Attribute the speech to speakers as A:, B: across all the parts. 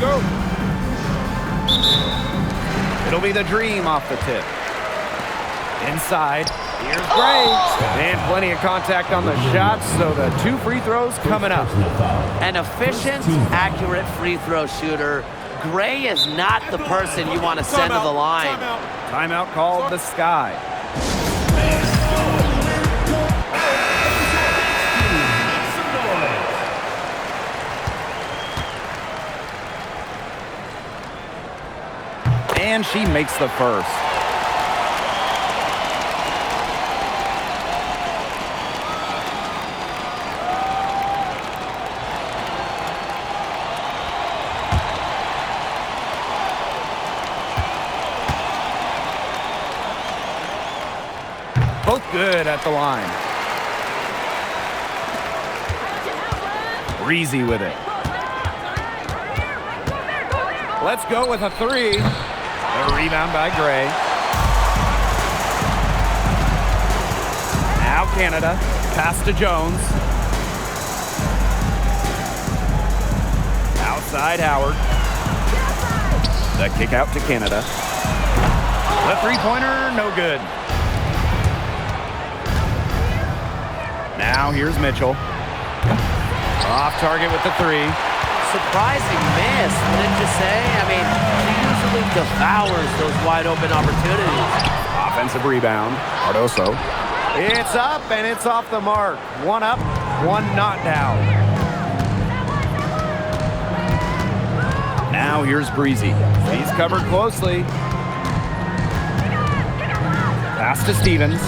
A: go.
B: It'll be the dream off the tip. Inside, here's Gray. And plenty of contact on the shots, so the 2 free throws coming up.
C: An efficient, accurate free throw shooter. Gray is not the person you want to send to the line.
B: Timeout called the Sky. And she makes the first. Both good at the line. Breezy with it. Let's go with a 3. A rebound by Gray. Now Canada. Pass to Jones. Outside Howard. The kick out to Canada. The three-pointer, no good. Now here's Mitchell. Off target with the 3.
C: Surprising miss, wouldn't you say? I mean, she usually devours those wide open opportunities.
B: Offensive rebound. Cardoso. It's up and it's off the mark. 1 up, 1 not down. Now here's Breezy. He's covered closely. Pass to Stevens.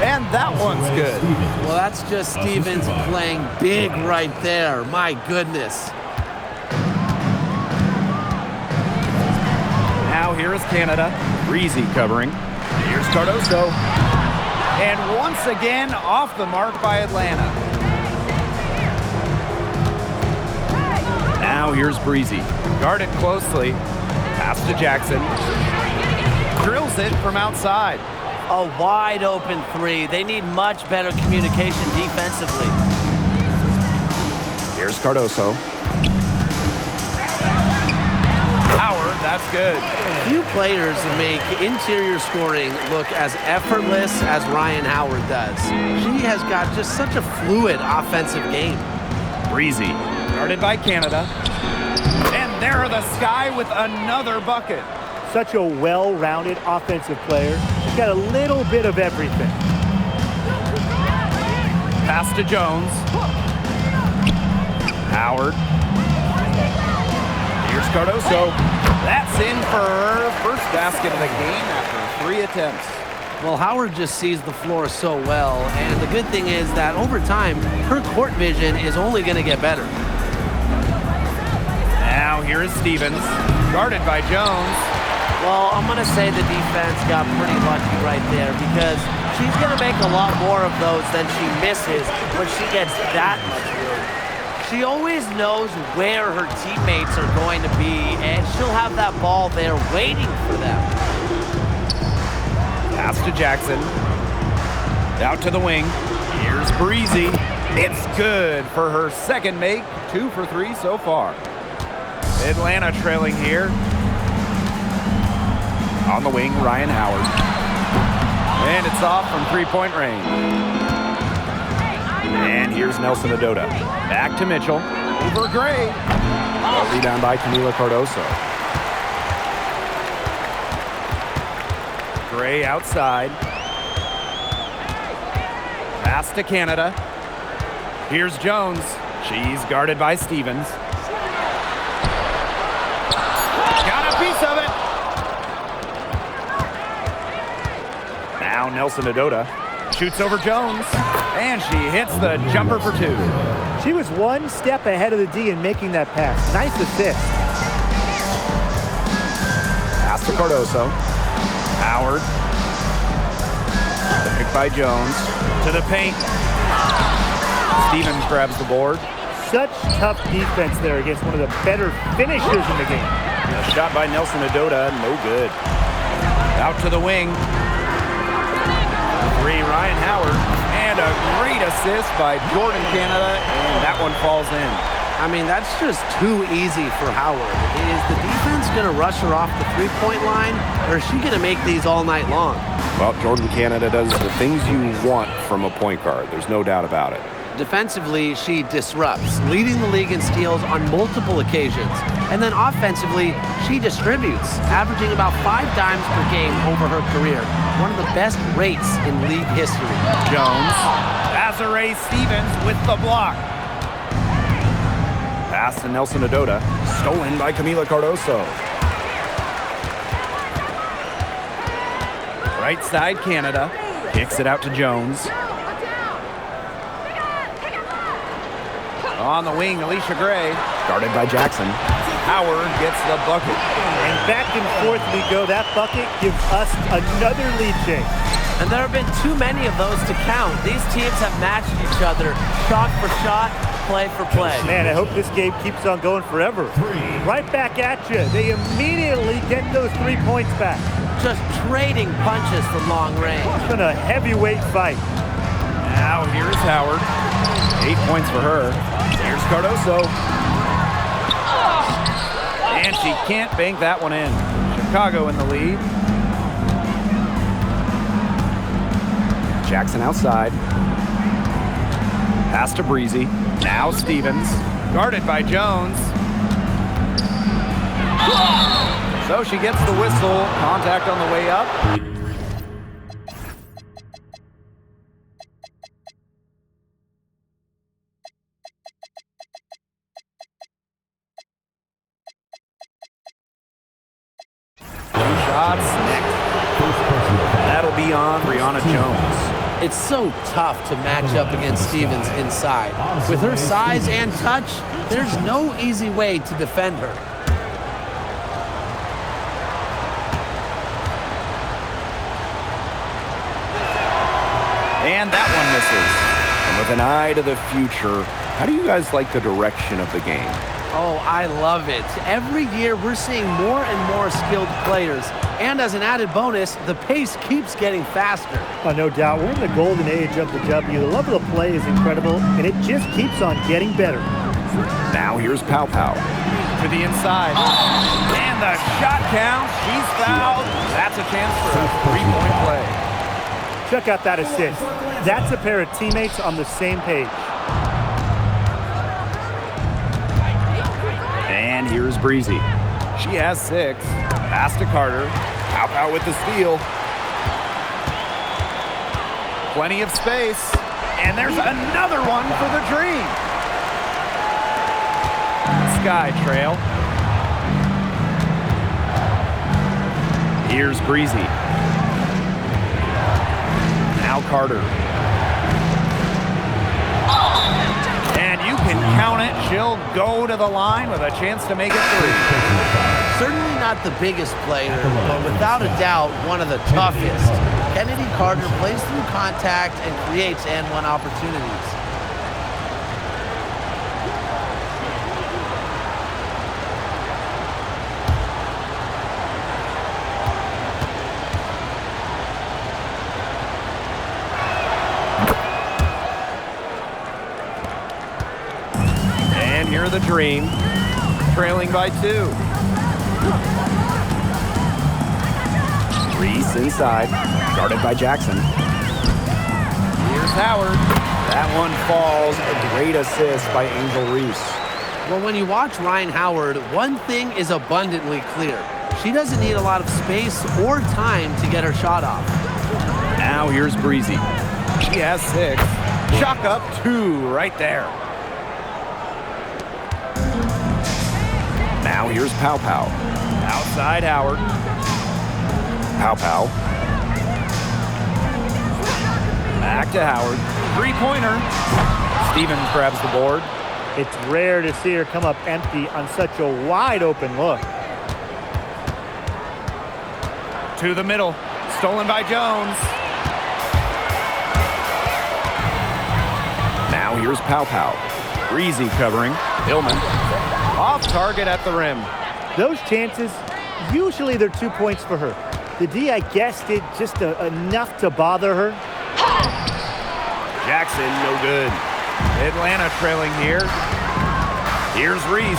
B: And that one's good.
C: Well, that's just Stevens playing big right there. My goodness.
B: Now here is Canada. Breezy covering. Here's Cardoso. And once again, off the mark by Atlanta. Now here's Breezy. Guarded closely. Pass to Jackson. Drills it from outside.
C: A wide open 3. They need much better communication defensively.
B: Here's Cardoso. Howard, that's good.
C: Few players make interior scoring look as effortless as Ryan Howard does. He has got just such a fluid offensive game.
B: Breezy, guarded by Canada. And there are the Sky with another bucket.
A: Such a well-rounded offensive player. She's got a little bit of everything.
B: Pass to Jones. Howard. Here's Cardoso. That's in for her first basket of the game after 3 attempts.
C: Well, Howard just sees the floor so well, and the good thing is that over time, her court vision is only going to get better.
B: Now here is Stevens, guarded by Jones.
C: Well, I'm going to say the defense got pretty lucky right there because she's going to make a lot more of those than she misses when she gets that much room. She always knows where her teammates are going to be, and she'll have that ball there waiting for them.
B: Pass to Jackson. Out to the wing. Here's Breezy. It's good for her second make. 2 for 3 so far. Atlanta trailing here. On the wing, Ryan Howard. And it's off from 3-point range. And here's Nelson Adota. Back to Mitchell. Over Gray. A rebound by Camila Cardoso. Gray outside. Pass to Canada. Here's Jones. She's guarded by Stevens. Got a piece of it. Now Nelson Adota shoots over Jones, and she hits the jumper for 2.
A: She was 1 step ahead of the D in making that pass. Nice assist.
B: Pass to Cardoso. Howard. The pick by Jones. To the paint. Stevens grabs the board.
A: Such tough defense there against one of the better finishers in the game.
B: A shot by Nelson Adota, no good. Out to the wing. 3, Ryan Howard. And a great assist by Jordan Canada, and that one falls in.
C: I mean, that's just too easy for Howard. Is the defense going to rush her off the three-point line, or is she going to make these all night long?
B: Well, Jordan Canada does the things you want from a point guard. There's no doubt about it.
C: Defensively, she disrupts, leading the league in steals on multiple occasions. And then offensively, she distributes, averaging about 5 dimes per game over her career. One of the best rates in league history.
B: Jones. Azare Stevens with the block. Pass to Nelson Adota. Stolen by Camila Cardoso. Right side Canada. Kicks it out to Jones. On the wing, Alicia Gray. Guarded by Jackson. Howard gets the bucket.
A: And back and forth we go. That bucket gives us another lead change.
C: And there have been too many of those to count. These teams have matched each other shot for shot, play for play.
A: Man, I hope this game keeps on going forever. Right back at you. They immediately get those 3 points back.
C: Just trading punches from long range.
A: It's been a heavyweight fight.
B: Now here's Howard. 8 points for her. Here's Cardoso. And she can't bank that one in. Chicago in the lead. Jackson outside. Pass to Breezy. Now Stevens. Guarded by Jones. So she gets the whistle. Contact on the way up. Shots next. That'll be on Brianna Jones.
C: It's so tough to match up against Stevens inside. With her size and touch, there's no easy way to defend her.
B: And that one misses. And with an eye to the future, how do you guys like the direction of the game?
C: Oh, I love it. Every year we're seeing more and more skilled players. And as an added bonus, the pace keeps getting faster.
A: Oh, no doubt. We're in the golden age of the W. The level of play is incredible, and it just keeps on getting better.
B: Now here's Pow Pow. To the inside. And the shot counts. She's fouled. That's a chance for a three-point play.
A: Check out that assist. That's a pair of teammates on the same page.
B: And here's Breezy. She has 6. Pass to Carter. Pow Pow with the steal. Plenty of space. And there's another one for the Dream. Sky Trail. Here's Breezy. Now Carter. And you can count it. She'll go to the line with a chance to make it 3.
C: Certainly not the biggest player, but without a doubt, one of the toughest. Kennedy Carter plays through contact and creates and-one opportunities.
B: And here are the Dream, trailing by 2. Reese inside, guarded by Jackson. Here's Howard. That one falls. A great assist by Angel Reese.
C: Well, when you watch Ryan Howard, one thing is abundantly clear. She doesn't need a lot of space or time to get her shot off.
B: Now here's Breezy. She has 6. Chalk up 2 right there. Now here's Pow Pow. Outside Howard. Pow Pow. Back to Howard. 3-pointer. Stevens grabs the board.
A: It's rare to see her come up empty on such a wide open look.
B: To the middle. Stolen by Jones. Now here's Pow Pow. Breezy covering. Hillman. Off target at the rim.
A: Those chances, usually they're 2 points for her. The D, I guess, did just enough to bother her.
B: Jackson, no good. Atlanta trailing here. Here's Reese.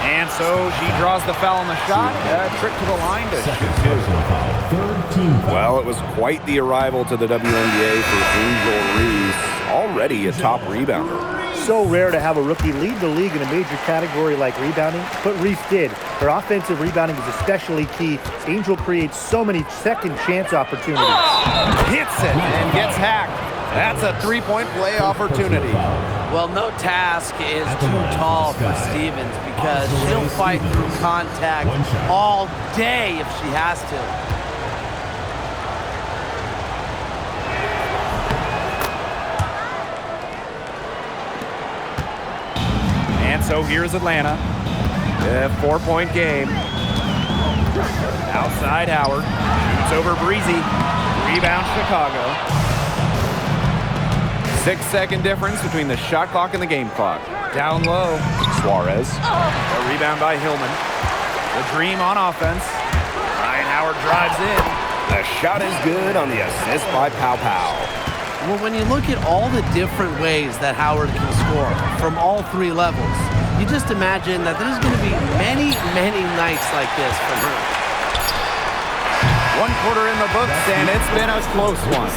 B: And so she draws the foul on the shot. A trip to the line to shoot two. Well, it was quite the arrival to the WNBA for Angel Reese, already a top rebounder.
A: So rare to have a rookie lead the league in a major category like rebounding, but Reese did. Her offensive rebounding is especially key. Angel creates so many second chance opportunities.
B: Hits it and gets hacked. That's a three-point play opportunity.
C: Well, no task is too tall for Stevens because she'll fight through contact all day if she has to.
B: And so here's Atlanta. A 4-point game. Outside Howard. Shoots over Breezy. Rebound Chicago. 6-second difference between the shot clock and the game clock. Down low. Suarez. A rebound by Hillman. The dream on offense. Ryan Howard drives in. The shot is good on the assist by Pow Pow.
C: Well, when you look at all the different ways that Howard can score from all three levels, you just imagine that there's going to be many, many nights like this for her.
B: 1 quarter in the books, and it's been a close one.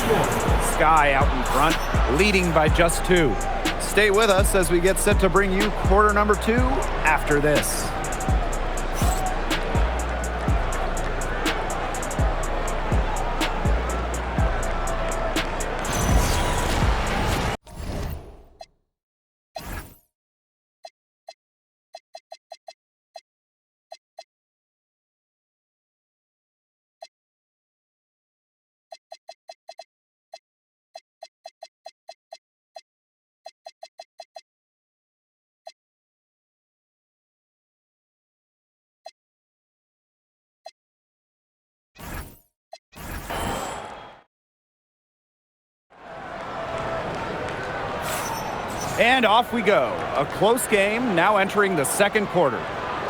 B: Sky out in front, leading by just 2. Stay with us as we get set to bring you quarter number 2 after this. And off we go. A close game now entering the second quarter.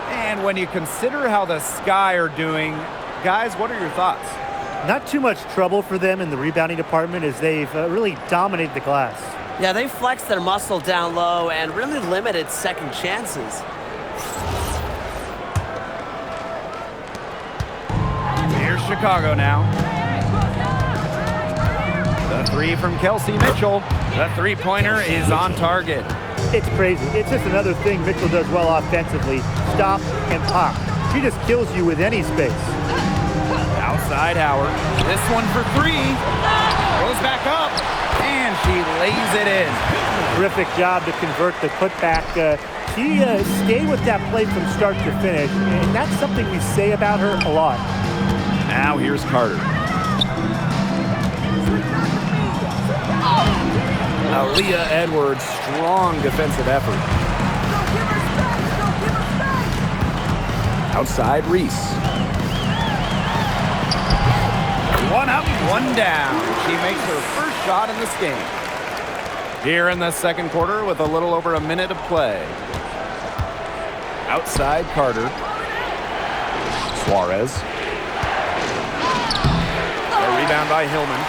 B: And when you consider how the Sky are doing, guys, what are your thoughts?
A: Not too much trouble for them in the rebounding department as they've really dominated the glass.
C: Yeah, they flexed their muscle down low and really limited second chances.
B: Here's Chicago now. The 3 from Kelsey Mitchell. The three-pointer is on target.
A: It's crazy. It's just another thing Mitchell does well offensively. Stop and pop. She just kills you with any space.
B: Outside Howard. This one for 3. Goes back up. And she lays it in.
A: Terrific job to convert the putback. She stayed with that play from start to finish. And that's something we say about her a lot.
B: Now here's Carter. Aaliyah Edwards, strong defensive effort. Outside Reese. 1 up, 1 down. She makes her first shot in this game. Here in the second quarter with a little over a minute of play. Outside Carter. Suarez. A rebound by Hillman.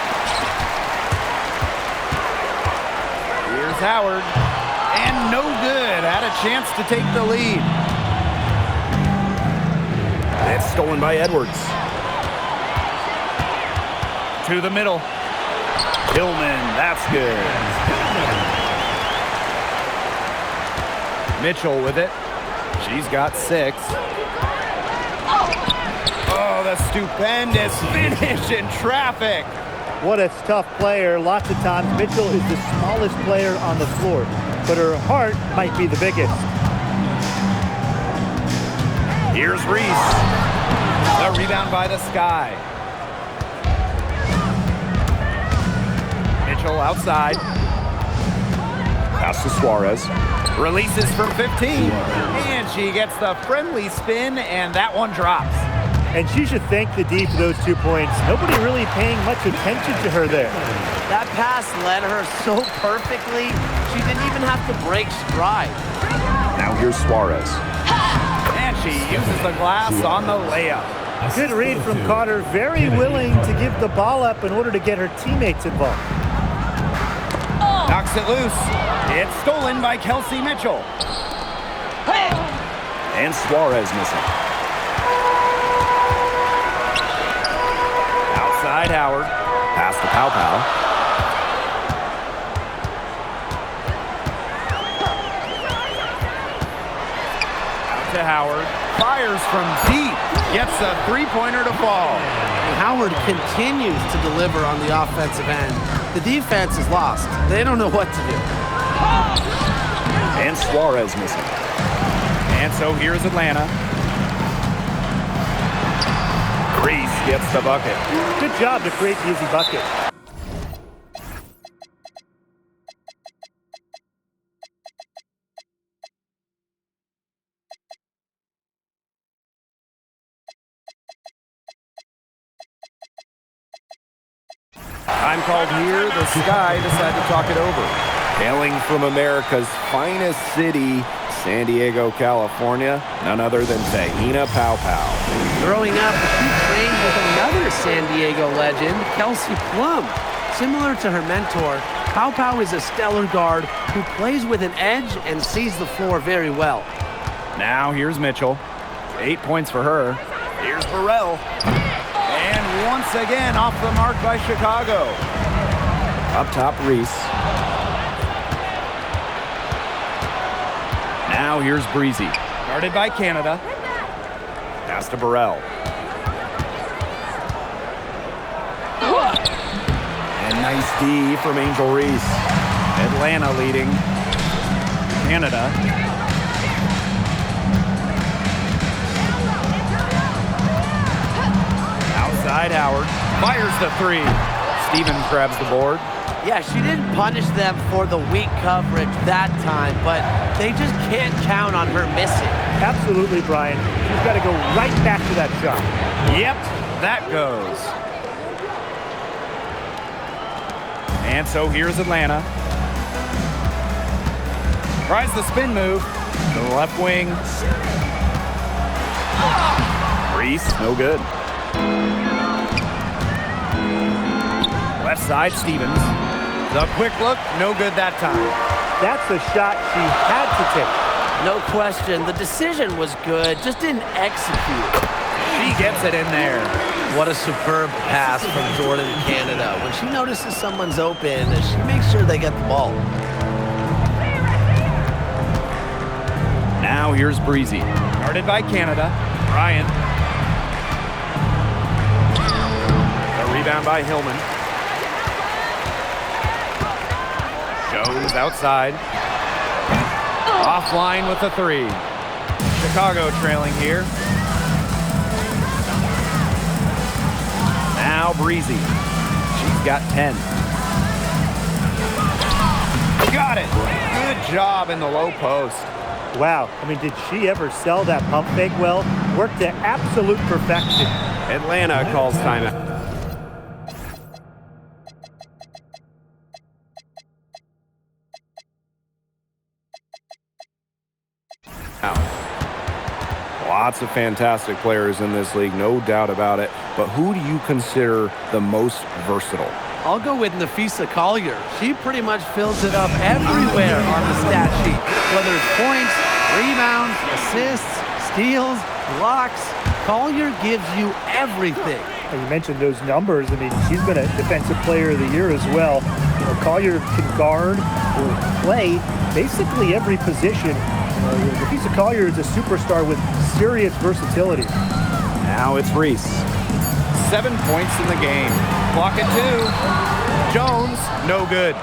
B: Here's Howard, and no good. Had a chance to take the lead. It's stolen by Edwards. To the middle. Hillman, that's good. Mitchell with it. She's got 6. Oh, the stupendous finish in traffic.
A: What a tough player. Lots of times Mitchell is the smallest player on the floor, but her heart might be the biggest.
B: Here's Reese. A rebound by the Sky. Mitchell outside. Pass to Suarez. Releases from 15. And she gets the friendly spin, and that one drops.
A: And she should thank the D for those 2 points. Nobody really paying much attention to her there.
C: That pass led her so perfectly, she didn't even have to break stride.
B: Now here's Suarez. And she uses the glass on the layup.
A: Good read from Carter. Very willing to give the ball up in order to get her teammates involved.
B: Knocks it loose. It's stolen by Kelsey Mitchell. And Suarez missing. Outside Howard. Pass to Pow Pow. Out to Howard. Fires from deep. Gets a three-pointer to fall.
C: And Howard continues to deliver on the offensive end. The defense is lost. They don't know what to do.
B: And Suarez missing. And so here's Atlanta. Reese gets the bucket.
A: Good job to create the easy bucket.
B: Time called here. The Sky decide to talk it over. Hailing from America's finest city, San Diego, California, none other than Tahina Pow Pow.
C: Growing up, she trained with another San Diego legend, Kelsey Plum. Similar to her mentor, Pow Pow is a stellar guard who plays with an edge and sees the floor very well.
B: Now here's Mitchell. 8 points for her. Here's Burrell. And once again off the mark by Chicago. Up top, Reese. Now here's Breezy. Guarded by Canada. Pass to Burrell. And nice D from Angel Reese. Atlanta leading. Canada. Outside Howard. Fires the three. Stevens grabs the board.
C: Yeah, she didn't punish them for the weak coverage that time, but they just can't count on her missing.
A: Absolutely, Bryant. She's got to go right back to that shot.
B: Yep, that goes. And so here's Atlanta. Tries the spin move to the left wing. Reese, no good. Left side, Stevens. The quick look, no good that time.
A: That's a shot she had to take.
C: No question, the decision was good, just didn't execute.
B: She gets it in there.
C: What a superb pass from Jordan Canada. When she notices someone's open, she makes sure they get the ball.
B: Now here's Breezy. Guarded by Canada. Bryant. The rebound by Hillman. Jones outside. Offline with the three. Chicago trailing here. Now Breezy. She's got 10. Got it. Good job in the low post.
A: Wow. I mean, did she ever sell that pump fake well? Worked to absolute perfection.
B: Atlanta calls timeout. Lots of fantastic players in this league, no doubt about it. But who do you consider the most versatile?
C: I'll go with Nafisa Collier. She pretty much fills it up everywhere on the stat sheet. Whether it's points, rebounds, assists, steals, blocks, Collier gives you everything.
A: And you mentioned those numbers. I mean, she's been a Defensive Player of the Year as well. You know, Collier can guard or play basically every position. Nafisa Collier is a superstar with serious versatility.
B: Now it's Reese. 7 points in the game. Clock at 2. Jones, no good.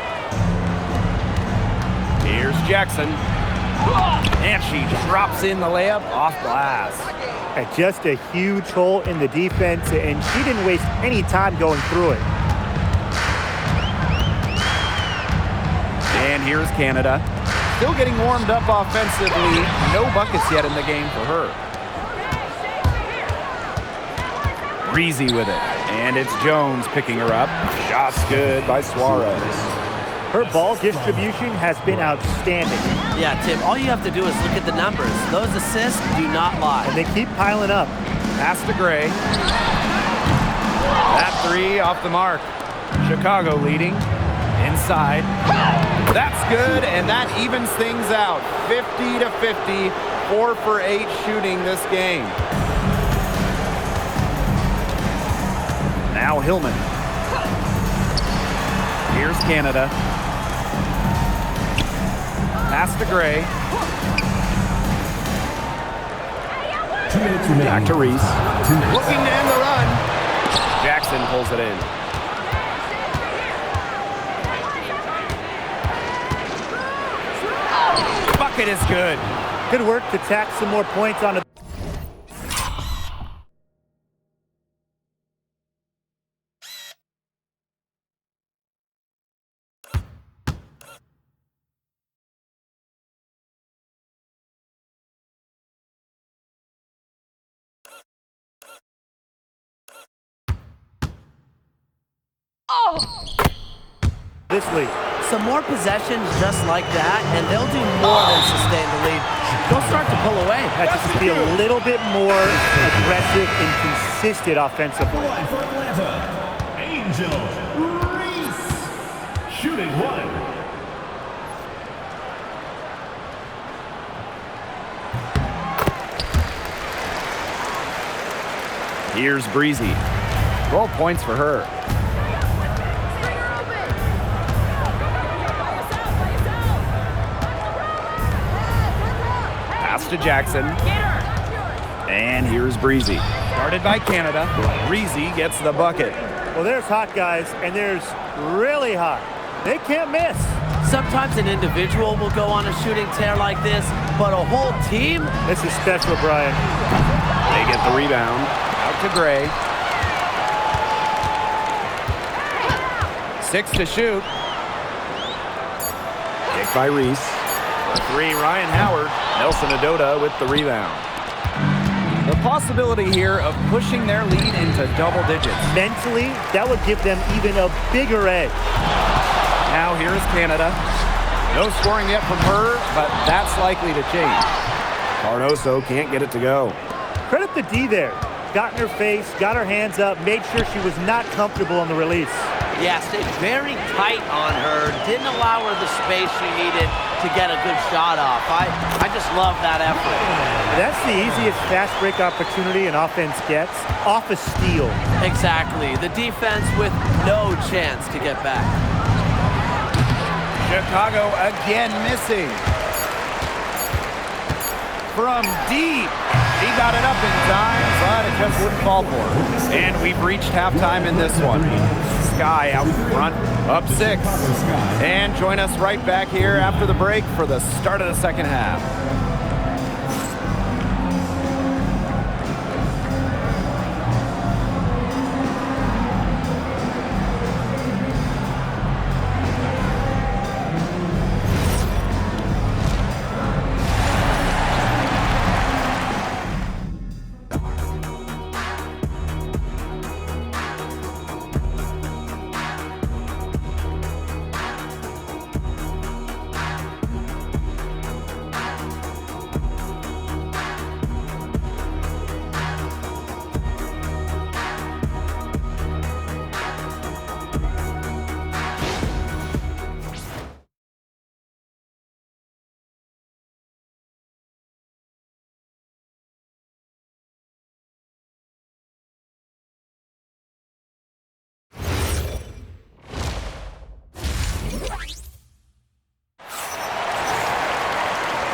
B: Here's Jackson. And she drops in the layup off glass.
A: And just a huge hole in the defense, and she didn't waste any time going through it.
B: And here's Canada. Still getting warmed up offensively. No buckets yet in the game for her. Breezy with it. And it's Jones picking her up. Shot's good by Suarez.
A: Her ball distribution has been outstanding.
C: Yeah, Tim, all you have to do is look at the numbers. Those assists do not lie.
A: And they keep piling up.
B: Pass to Gray. That three off the mark. Chicago leading. side. That's good, and that evens things out. 50-50, 4 for 8 shooting this game. Now Hillman. Here's Canada. Pass to Gray. Back to Reese. Looking to end the run. Jackson pulls it in. Bucket is good.
A: Good work to tack some more points on the. This league.
C: Some more possessions just like that, and they'll do more than sustain the lead. They'll start to pull away.
A: Has to be a little bit more aggressive and consistent offensively.
D: For Atlanta, Angel Reese, shooting 1.
B: Here's Breezy. 12 points for her. Pass to Jackson. And here's Breezy. Started by Canada. Breezy gets the bucket.
A: Well, there's hot guys, and there's really hot. They can't miss.
C: Sometimes an individual will go on a shooting tear like this, but a whole team?
A: This is special, Bryant.
B: They get the rebound. Out to Gray. 6 to shoot. Kick by Reese. For 3, Ryan Howard. Nelson Adota with the rebound. The possibility here of pushing their lead into double digits.
A: Mentally, that would give them even a bigger edge.
B: Now here's Canada. No scoring yet from her, but that's likely to change. Cardoso can't get it to go.
A: Credit the D there. Got in her face, got her hands up, made sure she was not comfortable on the release.
C: Yeah, stayed very tight on her. Didn't allow her the space she needed to get a good shot off. I just love that effort.
A: That's the easiest fast break opportunity an offense gets, off a steal.
C: Exactly. The defense with no chance to get back.
B: Chicago again missing. From deep. He got it up in time, but it just wouldn't fall for him. And we've reached halftime in this one. Sky out front, up 6. And join us right back here after the break for the start of the second half.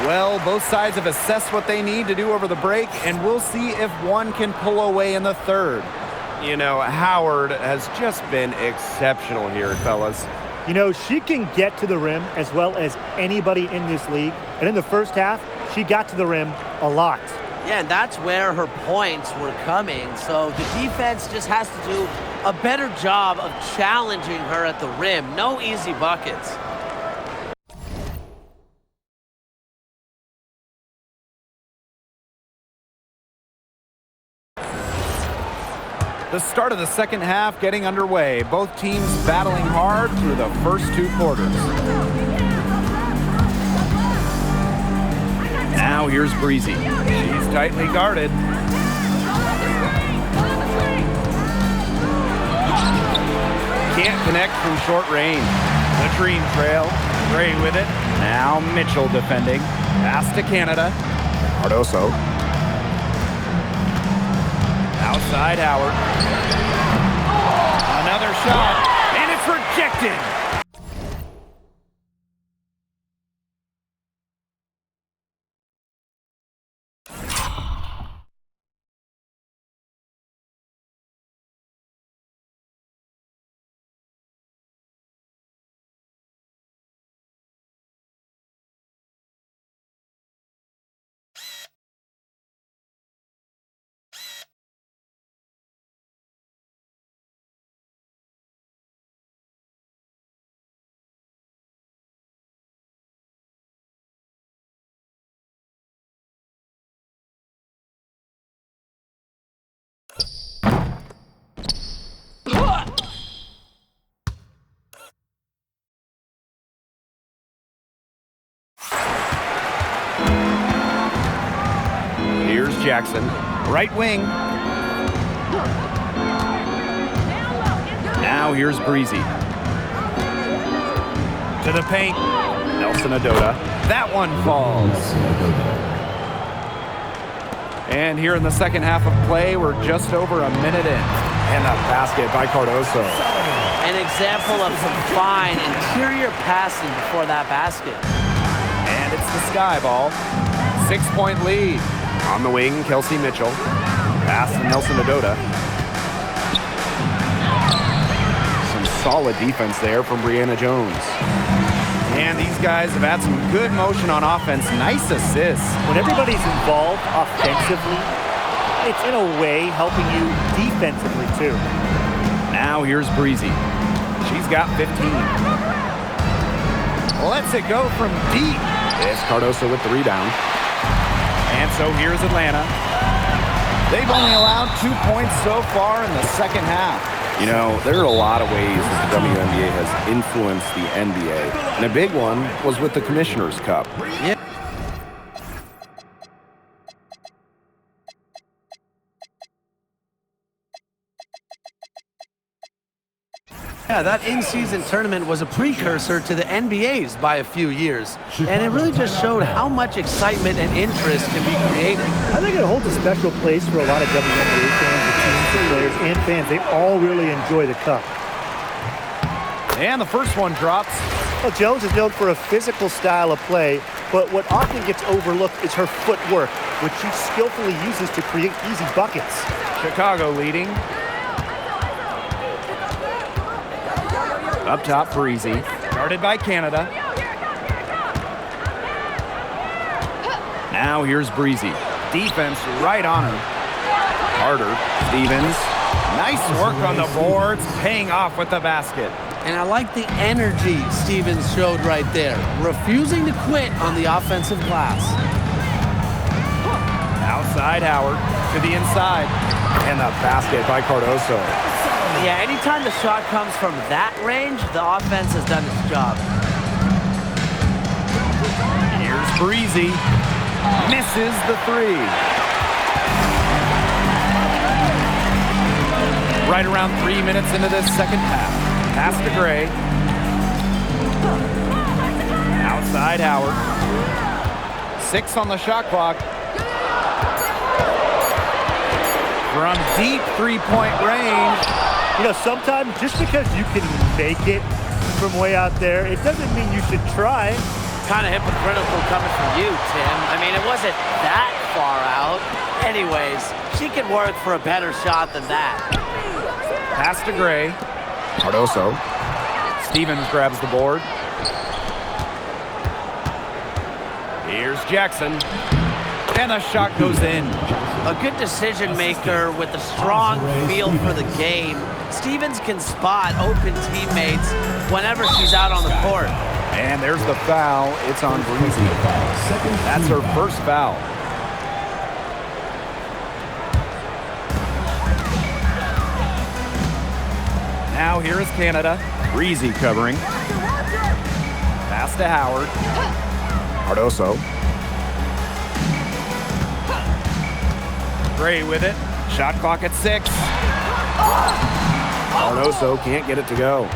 B: Well, both sides have assessed what they need to do over the break, and we'll see if one can pull away in the third. You know, Howard has just been exceptional here, fellas.
A: You know, she can get to the rim as well as anybody in this league. And in the first half, she got to the rim a lot.
C: Yeah, and that's where her points were coming. So the defense just has to do a better job of challenging her at the rim. No easy buckets.
B: The start of the second half getting underway. Both teams battling hard through the first 2 quarters. Now here's Breezy. She's tightly guarded. Can't connect from short range. The dream trail. Gray with it. Now Mitchell defending. Pass to Canada. Cardoso. Outside Howard. Another shot, and it's rejected. Here's Jackson, right wing. Now here's Breezy. To the paint. Nelson Adota. That one falls. And here in the second half of play, we're just over a minute in. And a basket by Cardoso.
C: An example of some fine interior passing before that basket.
B: And it's the Sky Ball. 6-point lead. On the wing, Kelsey Mitchell. Pass to Nelson Adota. Some solid defense there from Brianna Jones. And these guys have had some good motion on offense. Nice assists.
A: When everybody's involved offensively, it's in a way helping you defensively too.
B: Now here's Breezy. She's got 15. Lets it go from deep. It's Cardoso with the rebound. And so here's Atlanta. They've only allowed 2 points so far in the second half.
E: You know, there are a lot of ways that the WNBA has influenced the NBA. And a big one was with the Commissioner's Cup.
C: Yeah, that in-season tournament was a precursor to the NBA's by a few years. And it really just showed how much excitement and interest can be created.
A: I think it holds a special place for a lot of WNBA fans, the teams, the players, and fans. They all really enjoy the cup.
B: And the first one drops.
A: Well, Jones is known for a physical style of play, but what often gets overlooked is her footwork, which she skillfully uses to create easy buckets.
B: Chicago leading. Up top for Easy. Guarded by Canada. Now here's Breezy. Defense right on her. Carter. Stevens. Nice work on the boards. Paying off with the basket.
C: And I like the energy Stevens showed right there, refusing to quit on the offensive glass.
B: Outside Howard to the inside. And the basket by Cardoso.
C: Yeah, anytime the shot comes from that range, the offense has done its job.
B: Here's Breezy. Misses the three. Right around 3 minutes into this second half. Pass to Gray. Outside Howard. 6 on the shot clock. From deep three-point range.
A: You know, sometimes just because you can make it from way out there, it doesn't mean you should try.
C: Kind of hypocritical coming from you, Tim. I mean, it wasn't that far out. Anyways, she could work for a better shot than that.
B: Pass to Gray. Cardoso. Stevens grabs the board. Here's Jackson. And the shot goes in.
C: A good decision maker with a strong feel for the game. Stevens can spot open teammates whenever she's out on the court.
B: And there's the foul. It's on Breezy. That's her first foul. Now here is Canada. Breezy covering. Pass to Howard. Cardoso. Gray with it. Shot clock at 6. Cardoso can't get it to go.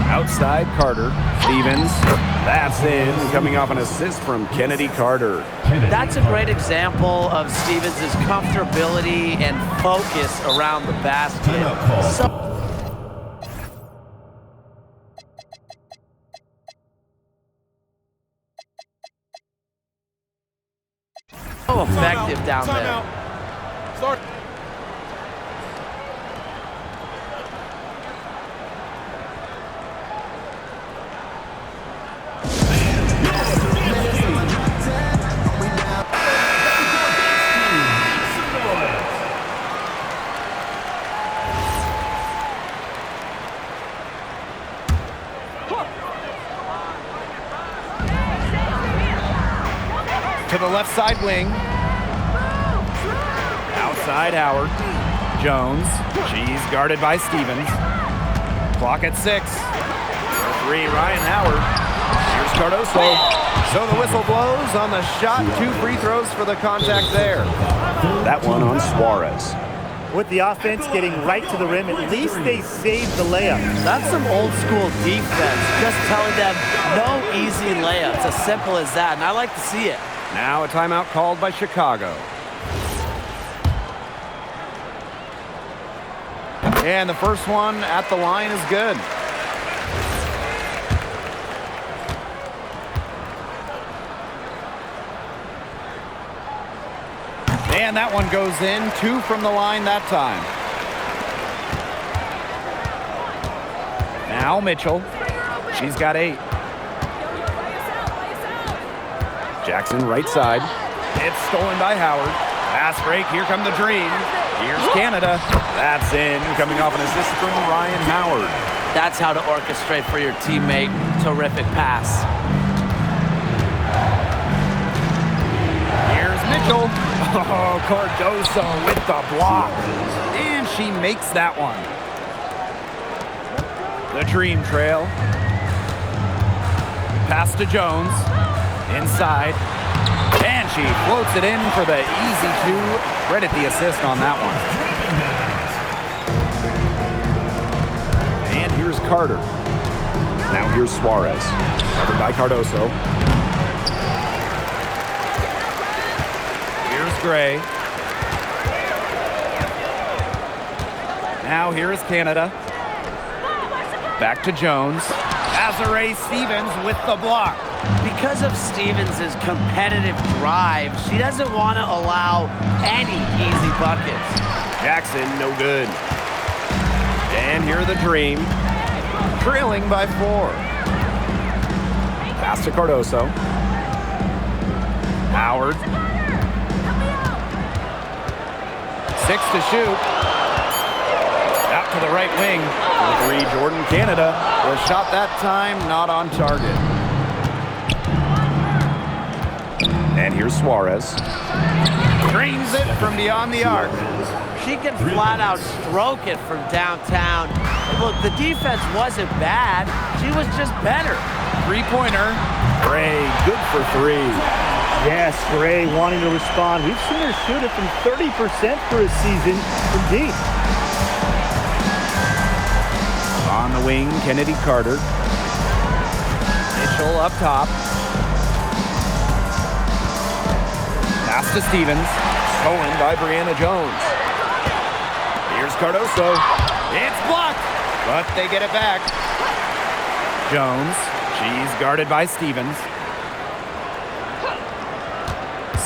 B: Outside Carter. Stevens. That's in. Coming off an assist from Kennedy Carter.
C: That's a great example of Stevens' comfortability and focus around the basket. So effective down there.
B: Start. To the left side wing. Outside Howard. Jones. She's guarded by Stevens. Clock at 6. For 3, Ryan Howard. Here's Cardoso. So the whistle blows on the shot. 2 free throws for the contact there. That one on Suarez.
A: With the offense getting right to the rim, at least they saved the layup.
C: That's some old school defense. Just telling them no easy layups. As simple as that. And I like to see it.
B: Now a timeout called by Chicago. And the first one at the line is good. And that one goes in. 2 from the line that time. Now Mitchell. She's got 8. Jackson right side. It's stolen by Howard. Pass break. Here come the Dream. Here's Canada. That's in. Coming off an assist from Ryan Howard.
C: That's how to orchestrate for your teammate. Terrific pass.
B: Here's Mitchell. Oh, Cardoso with the block. And she makes that one. The Dream trail. Pass to Jones. Inside. And she floats it in for the easy 2. Credit the assist on that one. And here's Carter. Now here's Suarez. Covered by Cardoso. Here's Gray. Now here is Canada. Back to Jones. Azare Stevens with the block.
C: Because of Stevens' competitive drive, she doesn't want to allow any easy buckets.
B: Jackson, no good. And here the Dream, trailing by 4. Pass to Cardoso. Howard. 6 to shoot. Out to the right wing. For 3, Jordan Canada. The shot that time not on target. And here's Suarez. Drains it from beyond the arc.
C: She can flat out stroke it from downtown. Look, the defense wasn't bad. She was just better.
B: 3-pointer. Gray, good for 3.
A: Yes, Gray wanting to respond. We've seen her shoot it from 30% for a season from deep.
B: On the wing, Kennedy Carter. Mitchell up top. Pass to Stevens. Stolen by Brianna Jones. Here's Cardoso. It's blocked, but they get it back. Jones. She's guarded by Stevens.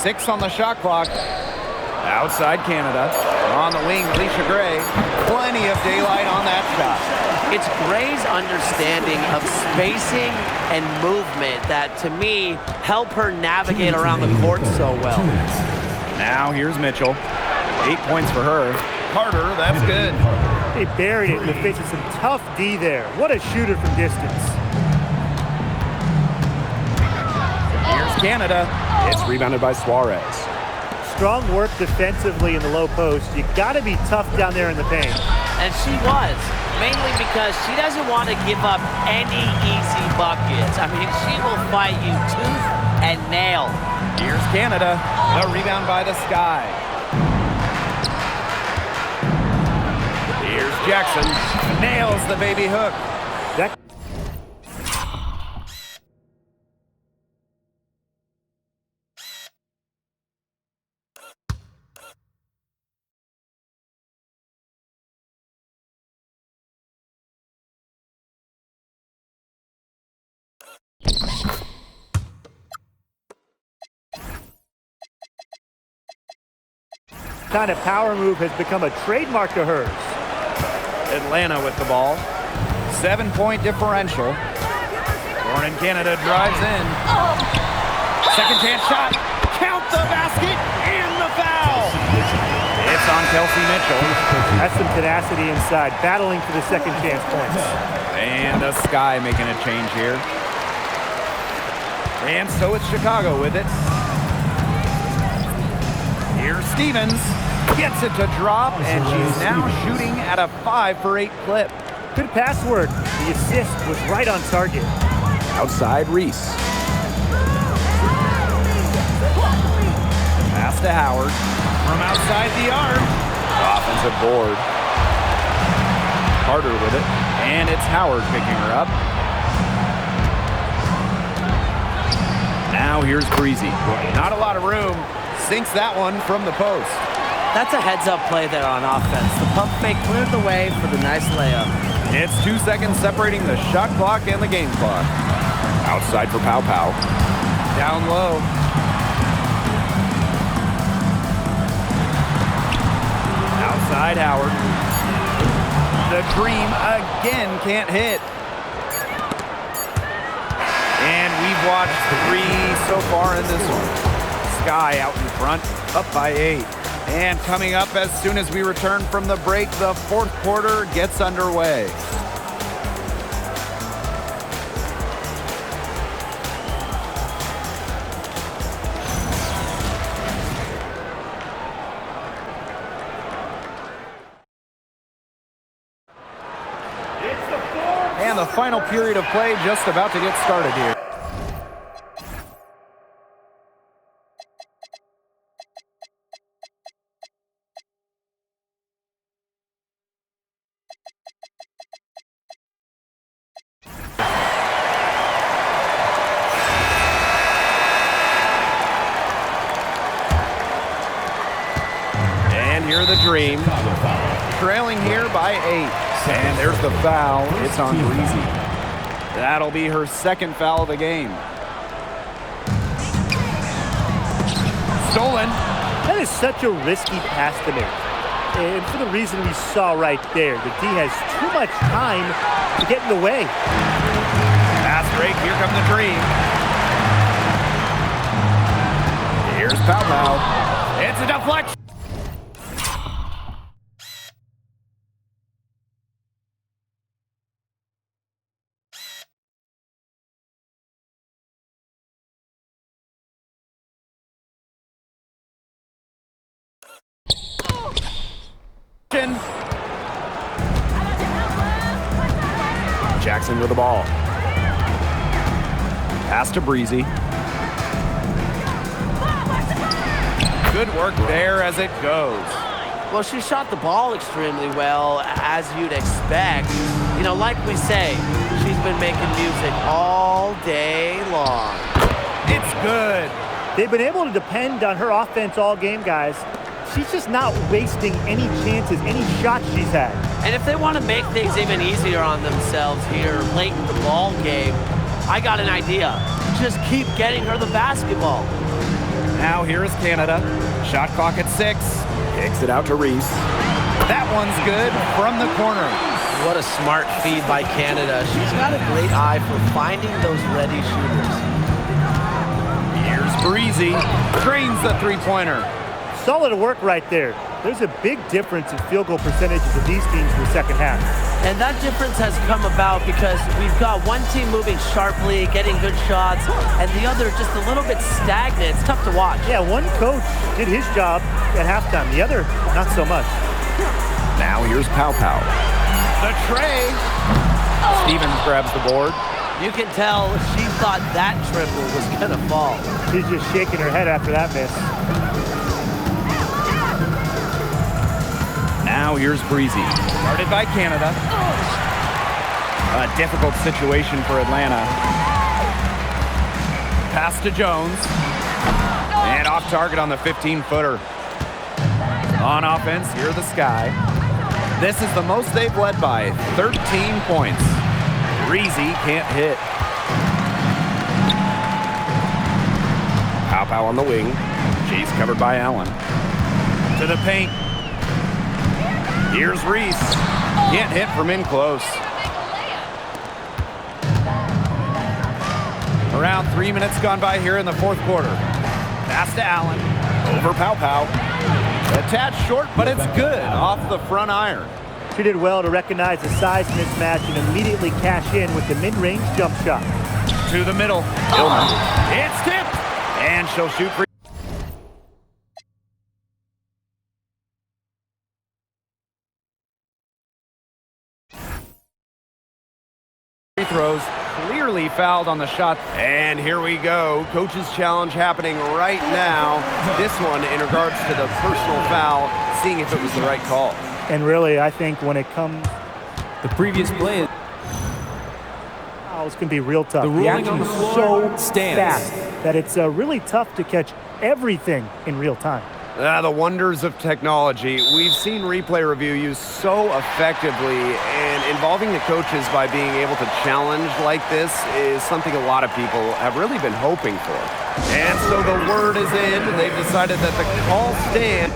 B: 6 on the shot clock. Outside Canada. On the wing, Alicia Gray. Plenty of daylight on that shot.
C: It's Gray's understanding of spacing and movement that, to me, help her navigate around the court so well.
B: Now here's Mitchell. 8 points for her. Carter, that's good.
A: They buried it in the face of some tough D there. What a shooter from distance.
B: Here's Canada. It's rebounded by Suarez.
A: Strong work defensively in the low post. You got to be tough down there in the paint.
C: And she was, mainly because she doesn't want to give up any easy buckets. I mean, she will fight you tooth and nail.
B: Here's Canada. A rebound by the Sky. Here's Jackson. Nails the baby hook.
A: kind of power move has become a trademark to hers.
B: Atlanta with the ball. 7-point differential. Born in Canada drives in. Second chance shot. Count the basket and the foul. It's on Kelsey Mitchell.
A: That's some tenacity inside, battling for the second chance points.
B: And the Sky making a change here. And so it's Chicago with it. Here's Stevens. Gets it to drop, and she's now shooting at a 5 for 8 clip.
A: Good pass work. The assist was right on target.
E: Outside Reese.
B: Pass to Howard. From outside the arc. Offensive board. Carter with it. And it's Howard picking her up. Now here's Breezy. Not a lot of room. Sinks that one from the post.
C: That's a heads-up play there on offense. The pump fake cleared the way for the nice layup.
B: It's 2 seconds separating the shot clock and the game clock.
E: Outside for Pow Pow.
B: Down low. Outside Howard. The Dream again can't hit. And we've watched 3 so far in this one. Sky out in front, up by 8. And coming up as soon as we return from the break, the fourth quarter gets underway. And the final period of play just about to get started here. And here the Dream, trailing here by 8. And there's the foul. It's on Breezy. That'll be her second foul of the game. Stolen.
A: That is such a risky pass to make. And for the reason we saw right there, the D has too much time to get in the way.
B: Pass break. Here come the Dream. Here's Pow Pow. It's a deflection.
E: Jackson with the ball.
B: Pass to Breezy. Good work there as it goes.
C: Well, she shot the ball extremely well, as you'd expect. You know, like we say, she's been making music all day long.
B: It's good.
A: They've been able to depend on her offense all game, guys. She's just not wasting any chances, any shots she's had.
C: And if they want to make things even easier on themselves here late in the ball game, I got an idea. Just keep getting her the basketball.
B: Now here is Canada. Shot clock at 6.
E: Kicks it out to Reese.
B: That one's good from the corner.
C: What a smart feed by Canada. She's got a great eye for finding those ready shooters.
B: Here's Breezy. Drains the three-pointer.
A: Solid work right there. There's a big difference in field goal percentages of these teams in the second half.
C: And that difference has come about because we've got one team moving sharply, getting good shots, and the other just a little bit stagnant. It's tough to watch.
A: Yeah, one coach did his job at halftime. The other, not so much.
E: Now here's Pow Pow.
B: The tray. Stevens grabs the board.
C: You can tell she thought that triple was going to fall.
A: She's just shaking her head after that miss.
B: Now here's Breezy. Started by Canada. A difficult situation for Atlanta. Pass to Jones. And off target on the 15-footer. On offense, here the Sky. This is the most they've led by, 13 points. Breezy can't hit.
E: Pow Pow on the wing.
B: She's covered by Allen. To the paint. Here's Reese. Can't hit from in close. Around 3 minutes gone by here in the fourth quarter. Pass to Allen. Over Pow Pow. A tad short, but it's good off the front iron.
A: She did well to recognize the size mismatch and immediately cash in with the mid-range jump shot.
B: To the middle. Hillman. It's tipped. And she'll shoot free throws. Clearly fouled on the shot. And here we go. Coach's challenge happening right now. This one in regards to the personal foul, seeing if it was the right call.
A: And really, I think when it comes,
F: The previous play.
A: fouls can be real tough.
F: The ruling on the
A: action's
F: floor
A: so
F: stands.
A: fast that it's really tough to catch everything in real time.
B: The wonders of technology. We've seen replay review used so effectively, and involving the coaches by being able to challenge like this is something a lot of people have really been hoping for. And so the word is in. They've decided that the call stands.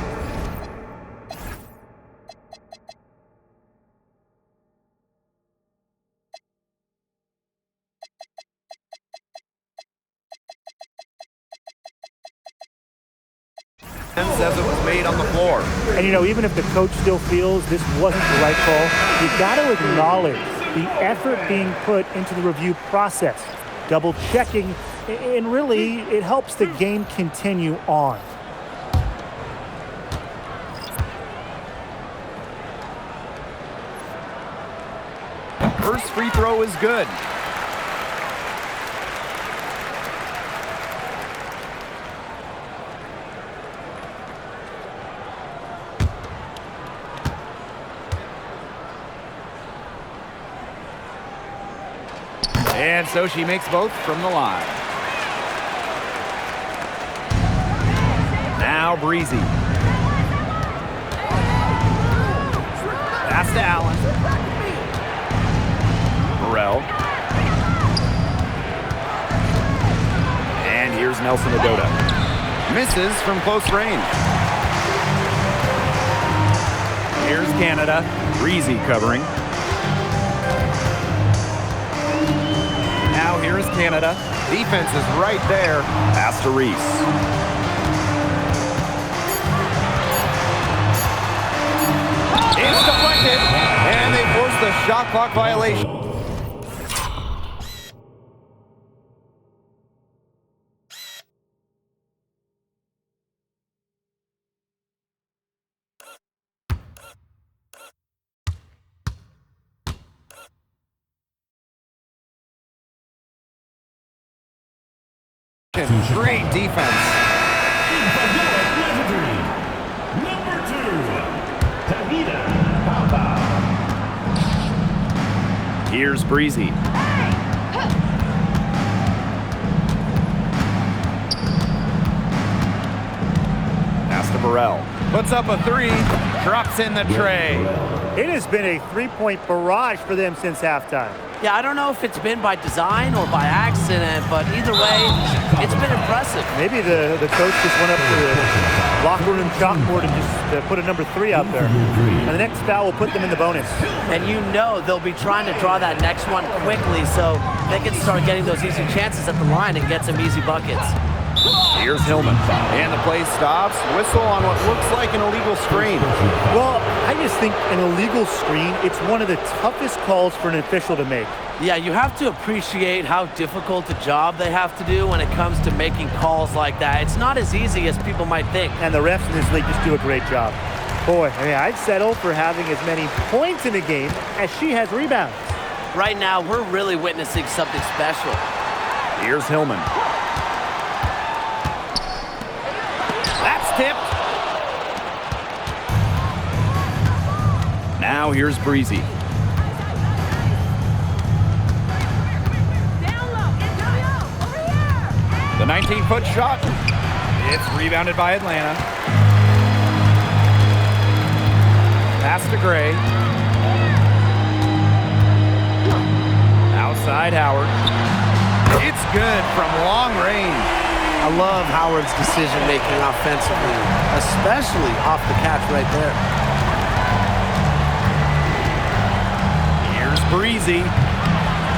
B: As it was made on the floor.
A: And, even if the coach still feels this wasn't the right call, you got to acknowledge the effort being put into the review process, double checking, and really it helps the game continue on.
B: First free throw is good. And so she makes both from the line. Now Breezy. Pass to Allen. Burrell. And here's Nelson Adota. Misses from close range. Here's Canada. Breezy covering. Now here's Canada. Defense is right there. Pass to Reese. It's deflected, and they force the shot clock violation. Great defense.
D: Number 2, Tavita Papa.
B: Here's Breezy. Pass to Burrell. Puts up a three. Drops in the tray.
A: It has been a three-point barrage for them since halftime.
C: Yeah, I don't know if it's been by design or by accident, but either way, it's been impressive.
A: Maybe the coach just went up to the locker room chalkboard and just put a number 3 out there. And the next foul will put them in the bonus.
C: And they'll be trying to draw that next one quickly so they can start getting those easy chances at the line and get some easy buckets.
B: Here's Hillman. And the play stops. Whistle on what looks like an illegal screen.
A: Well, I just think an illegal screen, it's one of the toughest calls for an official to make.
C: Yeah, you have to appreciate how difficult a job they have to do when it comes to making calls like that. It's not as easy as people might think.
A: And the refs in this league just do a great job. Boy, I'd settle for having as many points in a game as she has rebounds.
C: Right now, we're really witnessing something special.
B: Here's Hillman. That's tipped. Now here's Breezy. The 19-foot shot. It's rebounded by Atlanta. Pass to Gray. Outside Howard. It's good from long range.
C: I love Howard's decision-making offensively, especially off the catch right there.
B: Here's Breezy.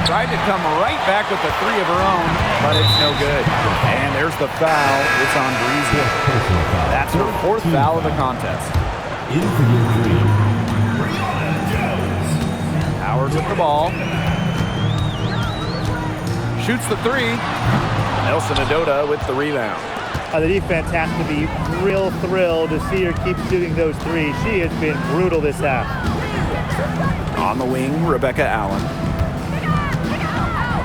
B: Tried to come right back with the three of her own, but it's no good. And there's the foul. It's on Breezy. That's her fourth foul of the contest.
D: In for your three, Bryant Jones.
B: Howard with the ball. Shoots the three. Nelson Adota with the rebound.
A: The defense has to be real thrilled to see her keep shooting those threes. She has been brutal this half.
B: On the wing, Rebecca Allen.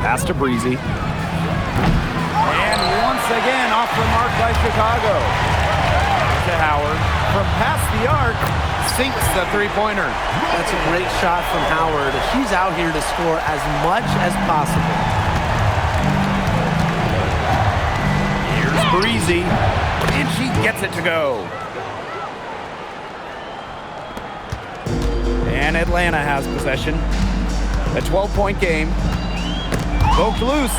B: Pass to Breezy. And once again, off the mark by Chicago. To Howard. From past the arc, sinks the three-pointer.
C: That's a great shot from Howard. She's out here to score as much as possible.
B: Here's Breezy. And she gets it to go. And Atlanta has possession. A 12-point game. Poked loose.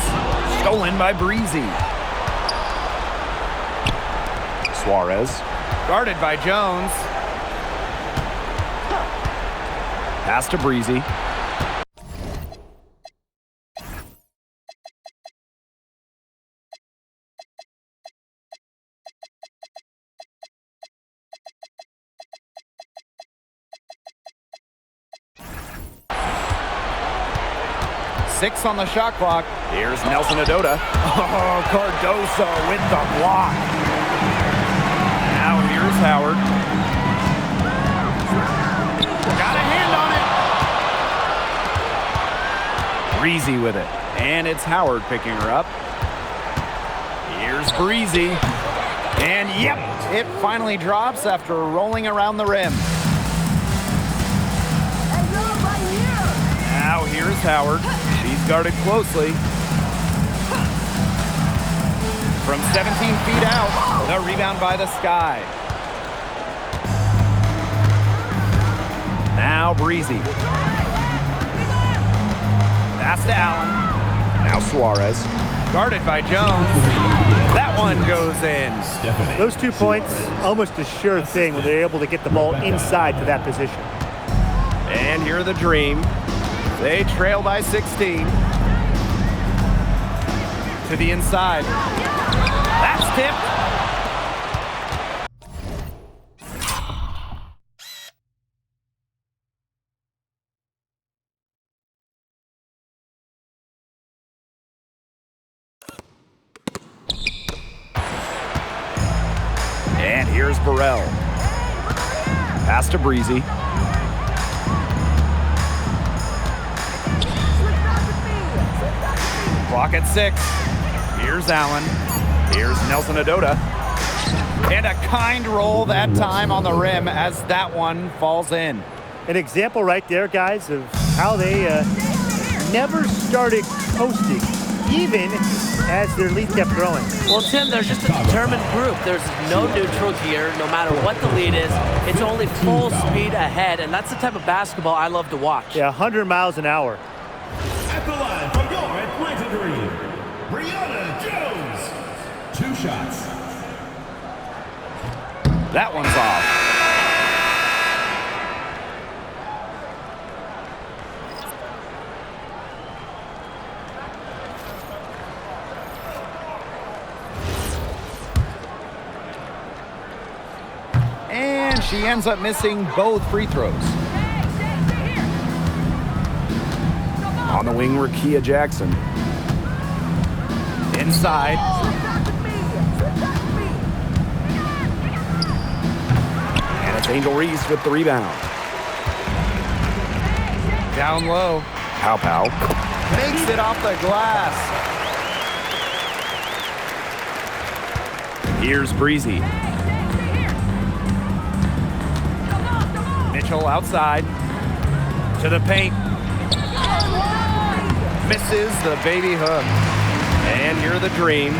B: Stolen by Breezy. Suarez. Guarded by Jones. Pass to Breezy. Six on the shot clock. Here's Nelson Adota. Oh, Cardoso with the block. Now here's Howard. Got a hand on it. Breezy with it. And it's Howard picking her up. Here's Breezy. And yep, it finally drops after rolling around the rim. Now here's Howard. She's guarded closely. From 17 feet out, the rebound by the Sky. Now Breezy. Pass to Allen. Now Suarez. Guarded by Jones. That one goes in.
A: Those 2 points, almost a sure thing when they're able to get the ball inside to that position.
B: And here are the Dream. They trail by 16. To the inside. That's tipped. And here's Burrell. Pass to Breezy. Clock at 6. Here's Allen. Here's Nelson Adota. And a kind roll that time on the rim as that one falls in.
A: An example right there, guys, of how they never started coasting, even as their lead kept growing.
C: Well, Tim, there's just a determined group. There's no neutral here. No matter what the lead is, it's only full speed ahead, and that's the type of basketball I love to watch.
A: Yeah, 100 miles an hour.
D: At the line for your Atlanta Dream, Bryant Jones. 2 shots.
B: That one's off. And she ends up missing both free throws. On the wing, Rakia Jackson. Inside. And it's Angel Reese with the rebound. Down low. Pow Pow. Makes it off the glass. Here's Breezy. Mitchell outside. To the paint. Misses the baby hook. And you're the Dream.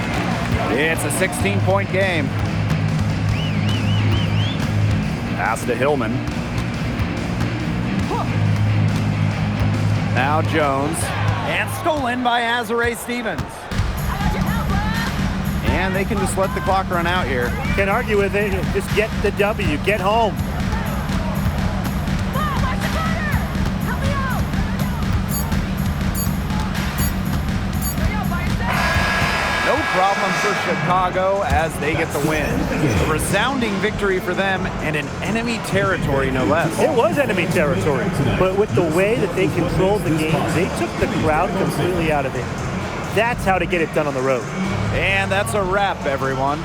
B: It's a 16-point game. Pass to Hillman. Now Jones. And stolen by Azare Stevens. And And they can just let the clock run out here.
A: Can't argue with it. Just get the W. Get home.
B: No problem for Chicago as they get the win. A resounding victory for them and in enemy territory, no less.
A: It was enemy territory, but with the way that they controlled the game, they took the crowd completely out of it. That's how to get it done on the road.
B: And that's a wrap, everyone.